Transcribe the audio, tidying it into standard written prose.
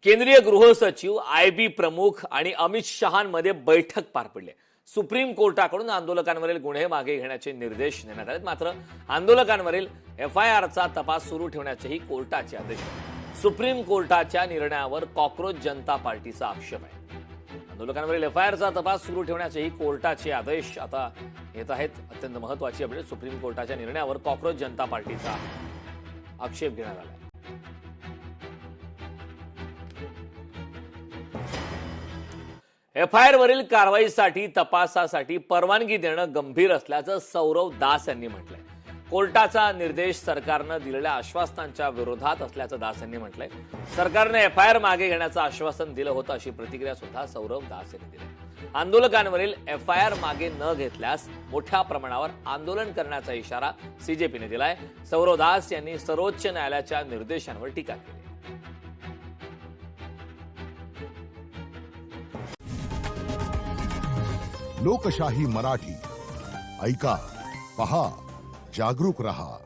केंद्रीय गृह सचिव, आयबी प्रमुख आणि अमित शहांमध्ये बैठक पार पडली। सुप्रीम कोर्टाकडून आंदोलकांवरील गुन्हे मागे घेण्याचे निर्देश देण्यात आले। मात्र आंदोलकांवरील एफआयआरचा तपास सुरू ठेवण्याचेही कोर्टाचे आदेश आहेत। सुप्रीम कोर्टाच्या निर्णयावर कॉक्रोच जनता पार्टीचा आक्षेप आहे। आंदोलकांवरील एफआयआरचा तपास सुरू ठेवण्याचेही कोर्टाचे आदेश आता येत आहेत। अत्यंत महत्त्वाची अपडेट, सुप्रीम कोर्टाच्या निर्णयावर कॉक्रोच जनता पार्टीचा आक्षेप घेण्यात आला। एफआयआर वरील कारवाईसाठी तपासासाठी परवानगी देणं गंभीर असल्याचं सौरव दास यांनी म्हटलंय। कोर्टाचा निर्देश सरकारनं दिलेल्या आश्वासनांच्या विरोधात असल्याचं दास यांनी म्हटलंय। सरकारने एफआयआर मागे घेण्याचं आश्वासन दिलं होतं अशी प्रतिक्रिया सुद्धा सौरव दास यांनी दिली। आंदोलकांवरील एफआयआर मागे न घेतल्यास मोठ्या प्रमाणावर आंदोलन करण्याचा इशारा सीजेपीने दिलाय। सौरव दास यांनी सर्वोच्च न्यायालयाच्या निर्देशांवर टीका केली। लोकशाही मराठी ऐका, पहा, जागरूक रहा।